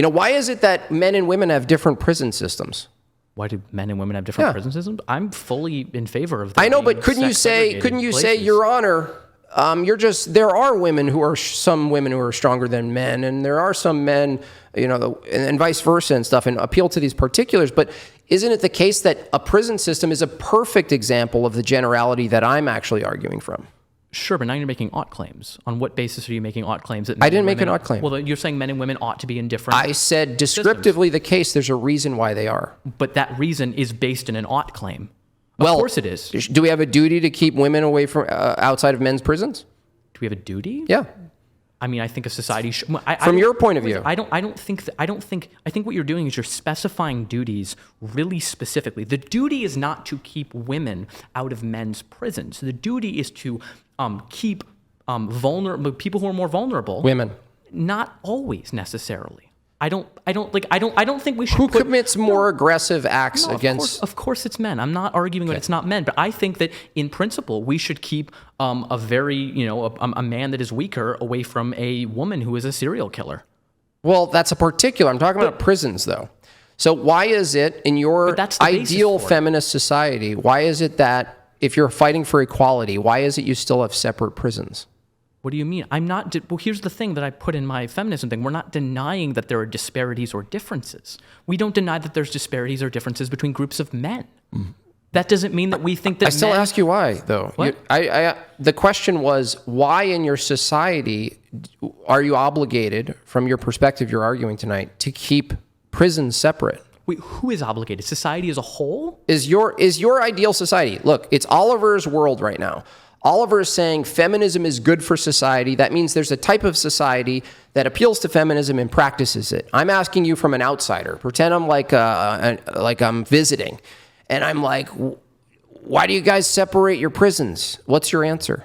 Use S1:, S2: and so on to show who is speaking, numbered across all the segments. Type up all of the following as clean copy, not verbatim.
S1: Why is it that men and women have different prison systems?
S2: Why do men and women have different prison systems? I'm fully in favor of that.
S1: I know, but couldn't you say, Your Honor, there are some women who are stronger than men, and there are some men, and vice versa and stuff, and appeal to these particulars. But isn't it the case that a prison system is a perfect example of the generality that I'm actually arguing from?
S2: Sure, but now you're making ought claims. On what basis are you making ought claims?
S1: I didn't make an ought claim.
S2: Well, you're saying men and women ought to be in different
S1: I said descriptively the case, there's a reason why they are.
S2: But that reason is based in an ought claim. Of course it is.
S1: Do we have a duty to keep women away from outside of men's prisons?
S2: Do we have a duty?
S1: Yeah.
S2: I mean, I think a society should.
S1: From your point of view,
S2: I think what you're doing is you're specifying duties really specifically. The duty is not to keep women out of men's prisons. The duty is to keep vulnerable people who are more vulnerable.
S1: Women.
S2: Not always necessarily. I don't think we should.
S1: Who commits more aggressive acts against?
S2: Of course, it's men. I'm not arguing that it's not men, but I think that in principle we should keep a man that is weaker away from a woman who is a serial killer.
S1: Well, that's a particular. I'm talking about prisons, though. So why is it in your ideal feminist society? Why is it that if you're fighting for equality, why is it you still have separate prisons?
S2: What do you mean? Well, here's the thing that I put in my feminism thing. We're not denying that there are disparities or differences. We don't deny that there's disparities or differences between groups of men. Mm. That doesn't mean that we think that
S1: I still ask you why, though.
S2: What?
S1: The question was, why in your society are you obligated, from your perspective you're arguing tonight, to keep prisons separate?
S2: Wait, who is obligated? Society as a whole?
S1: Is your ideal society? Look, it's Oliver's world right now. Oliver is saying feminism is good for society. That means there's a type of society that appeals to feminism and practices it. I'm asking you from an outsider. Pretend I'm like I'm visiting, and I'm like, why do you guys separate your prisons? What's your answer?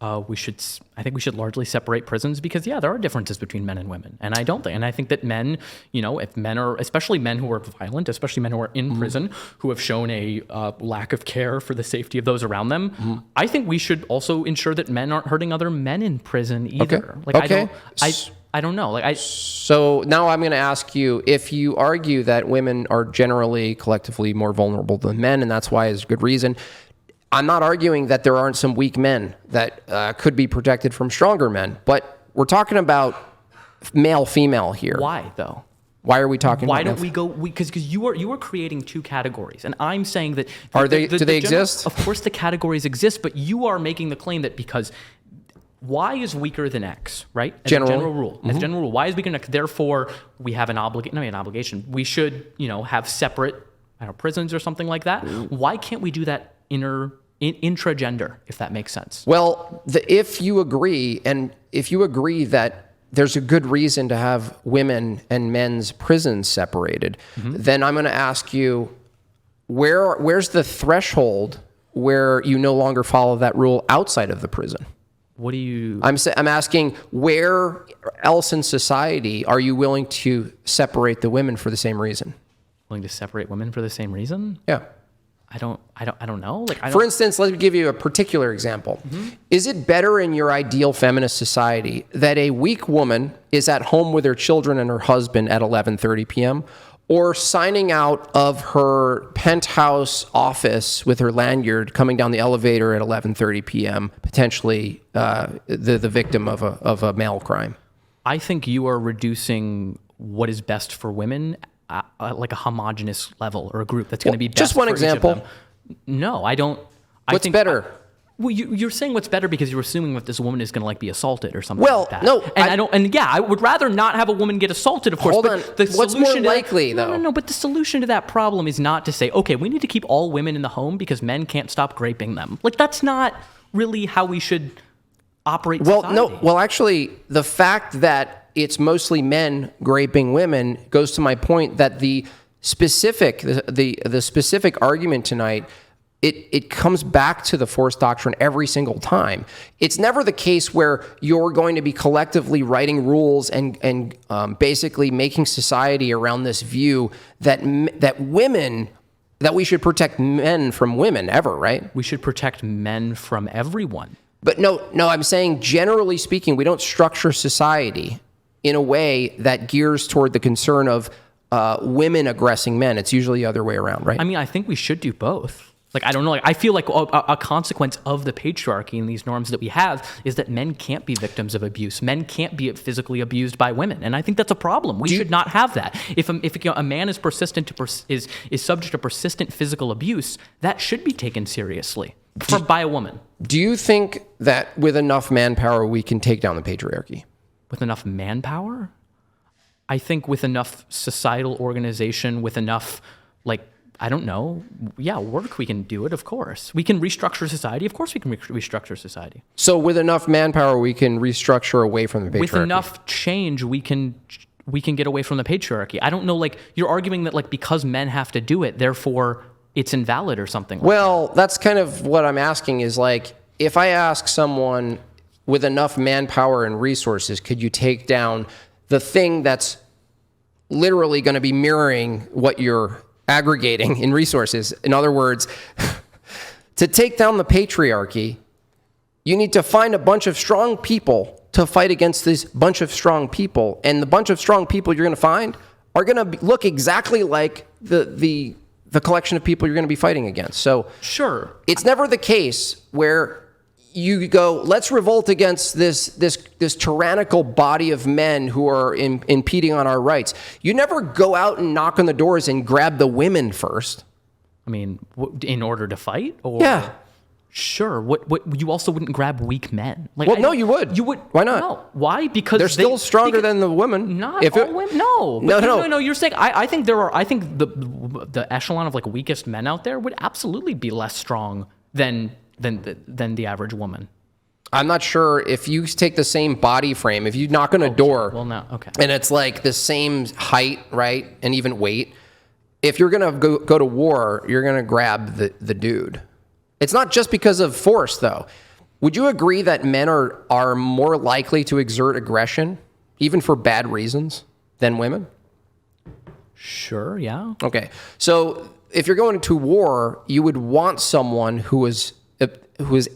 S2: I think we should largely separate prisons because, there are differences between men and women. And I think that men, if men are, especially men who are violent, especially men who are in prison, who have shown a lack of care for the safety of those around them, I think we should also ensure that men aren't hurting other men in prison either.
S1: Okay.
S2: I don't know.
S1: So now I'm going to ask you, if you argue that women are generally, collectively more vulnerable than men, and that's why it's a good reason, I'm not arguing that there aren't some weak men that could be protected from stronger men, but we're talking about male-female here.
S2: Why, though?
S1: Why are we talking about
S2: Why don't we go... Because you are creating two categories, and I'm saying that...
S1: Do they exist?
S2: Of course the categories exist, but you are making the claim that because Y is weaker than X, right? As a general rule. As a general rule, Y is weaker than X. Therefore, we have an obligation. We should, have separate prisons or something like that. Why can't we do that intragender, if that makes sense?
S1: Well, if you agree that there's a good reason to have women and men's prisons separated, then I'm going to ask you, where's the threshold where you no longer follow that rule outside of the prison?
S2: What do you...
S1: I'm asking, where else in society are you willing to separate the women for the same reason?
S2: Willing to separate women for the same reason?
S1: Yeah.
S2: I don't know.
S1: For instance, let me give you a particular example. Is it better in your ideal feminist society that a weak woman is at home with her children and her husband at 11:30 p.m. or signing out of her penthouse office with her lanyard coming down the elevator at 11:30 p.m., potentially the victim of a male crime?
S2: I think you are reducing what is best for women like a homogenous level or a group that's going to be best
S1: just one
S2: for
S1: example.
S2: Each of them. No, I don't.
S1: What's better?
S2: Well, you're saying what's better because you're assuming that this woman is going to be assaulted or something like that.
S1: No,
S2: I would rather not have a woman get assaulted, of course.
S1: Hold on. What's more likely, though?
S2: No, but the solution to that problem is not to say, okay, we need to keep all women in the home because men can't stop raping them. That's not really how we should operate society.
S1: Well, actually, the fact that it's mostly men raping women goes to my point that the specific argument tonight, it comes back to the force doctrine every single time. It's never the case where you're going to be collectively writing rules and basically making society around this view that we should protect men from women ever, right?
S2: We should protect men from everyone.
S1: But no, I'm saying generally speaking, we don't structure society in a way that gears toward the concern of women aggressing men. It's usually the other way around, right?
S2: I mean, I think we should do both. Like, I don't know. Like, I feel like a consequence of the patriarchy and these norms that we have is that men can't be victims of abuse. Men can't be physically abused by women, and I think that's a problem. We should not have that. If a man is persistent is subject to persistent physical abuse, that should be taken seriously by a woman.
S1: Do you think that with enough manpower we can take down the patriarchy?
S2: With enough manpower? I think with enough societal organization, with enough, like, I don't know. Yeah, work, we can do it, of course. We can restructure society. Of course we can restructure society.
S1: So with enough manpower, we can restructure away from the patriarchy?
S2: With enough change, we can get away from the patriarchy. I don't know, like, you're arguing that, like, because men have to do it, therefore it's invalid or something.
S1: Well, that's kind of what I'm asking is, like, if I ask someone with enough manpower and resources, could you take down the thing that's literally going to be mirroring what you're aggregating in resources? In other words, to take down the patriarchy, you need to find a bunch of strong people to fight against this bunch of strong people. And the bunch of strong people you're going to find are going to look exactly like the collection of people you're going to be fighting against. So
S2: sure,
S1: it's never the case where you go, let's revolt against this tyrannical body of men who are impeding on our rights. You never go out and knock on the doors and grab the women first.
S2: I mean, in order to fight? Or?
S1: Yeah.
S2: Sure. What? You also wouldn't grab weak men. Like,
S1: well, no, you would.
S2: You would.
S1: Why not?
S2: No. Why? Because
S1: they're still stronger than the women.
S2: Not all women. No. No. You're saying I think there are. I think the echelon of, like, weakest men out there would absolutely be less strong than the average woman.
S1: I'm not sure if you take the same body frame, if you knock on a door,
S2: well, no, okay,
S1: and it's like the same height, right, and even weight, if you're gonna go to war, you're gonna grab the dude. It's not just because of force, though. Would you agree that men are more likely to exert aggression, even for bad reasons, than women?
S2: Sure, yeah.
S1: Okay, so if you're going to war, you would want someone who is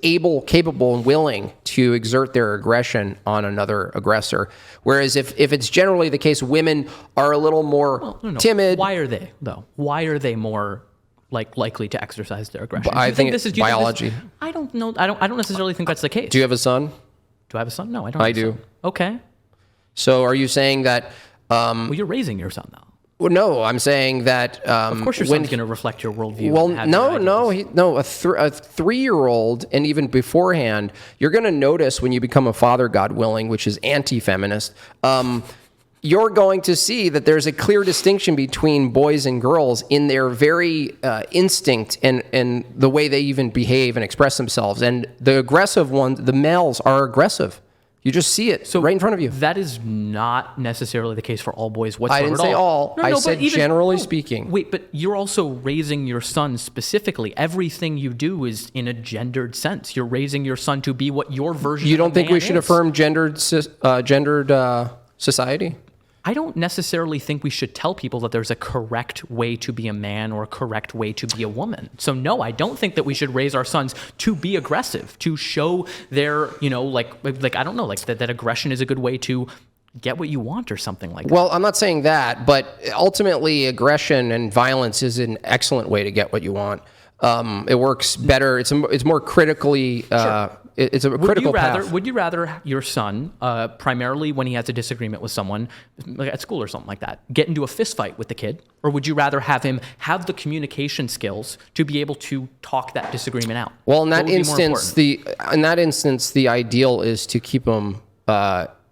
S1: able, capable, and willing to exert their aggression on another aggressor. Whereas if it's generally the case, women are a little more timid.
S2: Why are they, though? Why are they more likely to exercise their aggression?
S1: I think it's biology.
S2: I don't know. I don't necessarily think that's the case.
S1: Do you have a son?
S2: Do I have a son? No, I don't.
S1: I do.
S2: Okay.
S1: So are you saying that?
S2: Well, you're raising your son, though.
S1: Well, no, I'm saying that.
S2: Of course, your son's going to reflect your worldview.
S1: Well, no. A 3-year-old, and even beforehand, you're going to notice when you become a father, God willing, which is anti-feminist. You're going to see that there's a clear distinction between boys and girls in their very instinct and the way they even behave and express themselves. And the aggressive ones, the males, are aggressive. You just see it right in front of you.
S2: That is not necessarily the case for all boys whatsoever.
S1: I didn't say all. I said generally speaking.
S2: Wait, but you're also raising your son specifically. Everything you do is in a gendered sense. You're raising your son to be what your version of a man is.
S1: You don't think we should affirm gendered society?
S2: I don't necessarily think we should tell people that there's a correct way to be a man or a correct way to be a woman. So no, I don't think that we should raise our sons to be aggressive, to show their, like I don't know, like that aggression is a good way to get what you want or something like that.
S1: Well, I'm not saying that, but ultimately aggression and violence is an excellent way to get what you want. It works better. It's more critically.
S2: Sure.
S1: It's a critical path.
S2: Would you rather your son, primarily when he has a disagreement with someone, like at school or something like that, get into a fist fight with the kid, or would you rather have him have the communication skills to be able to talk that disagreement out?
S1: Well, in that instance, the ideal is to keep him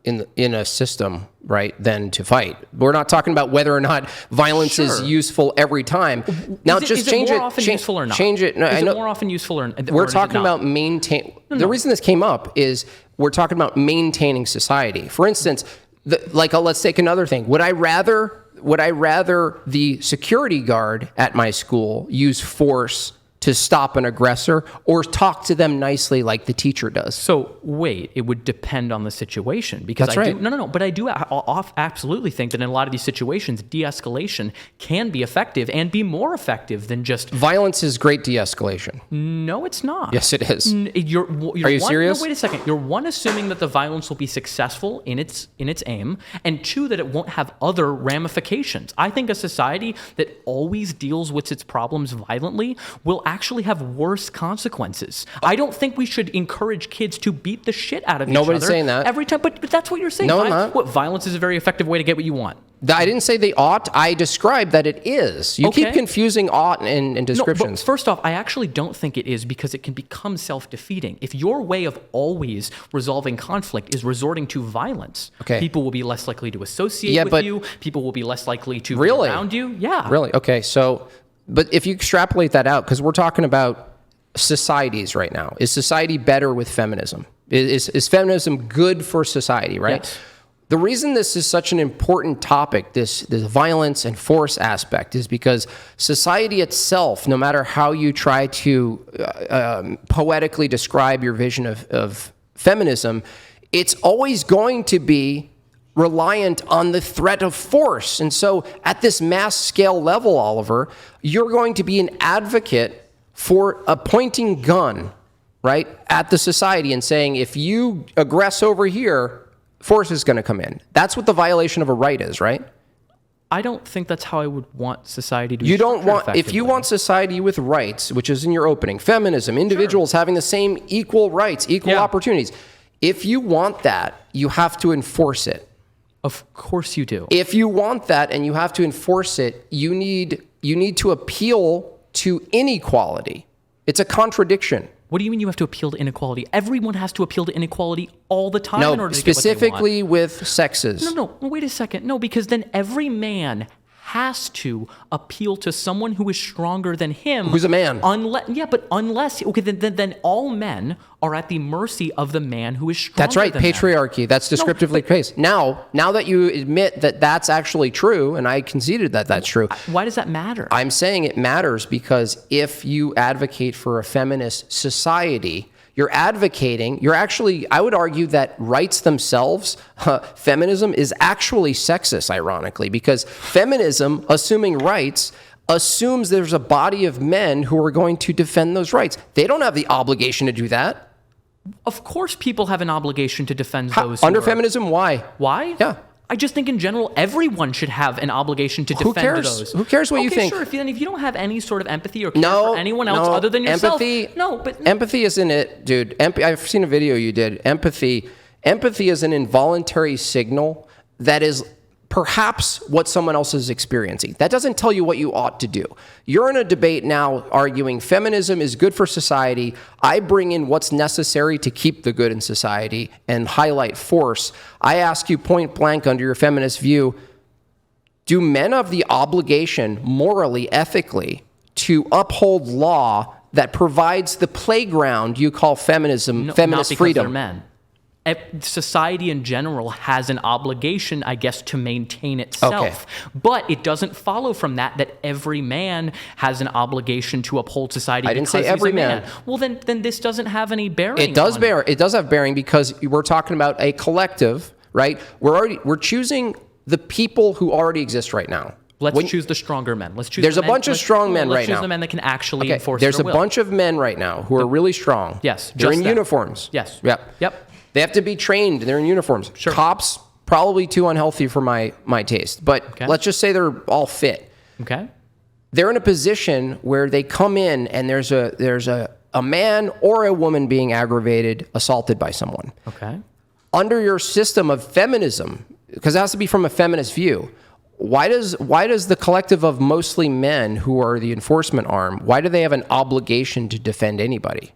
S1: in a system, right, than to fight. We're not talking about whether or not violence is useful every time. Now,
S2: is it more often useful or not?
S1: Change it. No,
S2: is it more often useful or
S1: we're talking about maintain. The reason this came up is we're talking about maintaining society. For instance, let's take another thing. Would I rather the security guard at my school use force to stop an aggressor or talk to them nicely like the teacher does.
S2: So wait, it would depend on the situation because
S1: That's right.
S2: But I do absolutely think that in a lot of these situations, de-escalation can be effective and be more effective than just
S1: Violence is great de-escalation.
S2: no, it's not.
S1: Yes, it is.
S2: You're
S1: Are you serious?
S2: No, wait a second. You're one, assuming that the violence will be successful in its aim, and two, that it won't have other ramifications. I think a society that always deals with its problems violently will actually have worse consequences. I don't think we should encourage kids to beat the shit out of each other.
S1: Nobody's saying that.
S2: Every time, but that's what you're saying.
S1: No, I'm not.
S2: What, violence is a very effective way to get what you want.
S1: I didn't say they ought. I described that it is. You keep confusing ought and descriptions.
S2: No, but first off, I actually don't think it is because it can become self-defeating. If your way of always resolving conflict is resorting to violence, people will be less likely to associate with you. People will be less likely to be around you. Yeah.
S1: Really? Okay. So, but if you extrapolate that out, because we're talking about societies right now, is society better with feminism? Is feminism good for society, right?
S2: Yes.
S1: The reason this is such an important topic, this violence and force aspect, is because society itself, no matter how you try to poetically describe your vision of feminism, it's always going to be reliant on the threat of force. And so at this mass scale level, Oliver, you're going to be an advocate for a pointing gun, right, at the society and saying, if you aggress over here, force is going to come in. That's what the violation of a right is, right?
S2: I don't think that's how I would want society to be.
S1: You don't want, if you want society with rights, which is in your opening, feminism, individuals having the same equal rights, equal opportunities. If you want that, you have to enforce it.
S2: Of course you do.
S1: If you want that and you have to enforce it, you need to appeal to inequality. It's a contradiction.
S2: What do you mean you have to appeal to inequality? Everyone has to appeal to inequality all the time in order to get what they want.
S1: Specifically with sexes.
S2: No, wait a second. No, because then every man has to appeal to someone who is stronger than him.
S1: Who's a man.
S2: Unless, then all men are at the mercy of the man who is stronger
S1: That's right,
S2: than them.
S1: patriarchy. That's descriptively the case. Now that you admit that that's actually true, and I conceded that that's true.
S2: Why does that matter?
S1: I'm saying it matters because if you advocate for a feminist society, you're actually, I would argue that rights themselves, feminism is actually sexist, ironically, because feminism, assuming rights, assumes there's a body of men who are going to defend those rights. They don't have the obligation to do that.
S2: Of course people have an obligation to defend those.
S1: Under feminism, why?
S2: Why?
S1: Yeah.
S2: I just think in general, everyone should have an obligation to defend those.
S1: Who cares what you think?
S2: Sure. If you don't have any sort of empathy or care for anyone else other than yourself.
S1: Empathy isn't it, dude. I've seen a video you did. Empathy is an involuntary signal that is perhaps what someone else is experiencing. That doesn't tell you what you ought to do. You're in a debate now arguing feminism is good for society. I bring in what's necessary to keep the good in society and highlight force. I ask you point blank under your feminist view, do men have the obligation morally, ethically, to uphold law that provides the playground you call feminism, feminist freedom?
S2: They're men. Society in general has an obligation, I guess, to maintain itself. But it doesn't follow from that every man has an obligation to uphold society.
S1: I didn't say every man.
S2: Well, then this doesn't have any bearing.
S1: It does have bearing because we're talking about a collective, right? We're choosing the people who already exist right now.
S2: Let's choose the stronger men.
S1: There's a bunch of strong men right now.
S2: Let's choose the men that can actually enforce their will.
S1: There's a bunch of men right now who are really strong.
S2: Yes.
S1: They're in uniforms.
S2: Yes.
S1: Yep. They have to be trained. They're in uniforms.
S2: Sure.
S1: Cops, probably too unhealthy for my taste. But let's just say they're all fit.
S2: Okay.
S1: They're in a position where they come in and there's a man or a woman being assaulted by someone.
S2: Okay.
S1: Under your system of feminism, because it has to be from a feminist view, why does the collective of mostly men who are the enforcement arm, why do they have an obligation to defend anybody?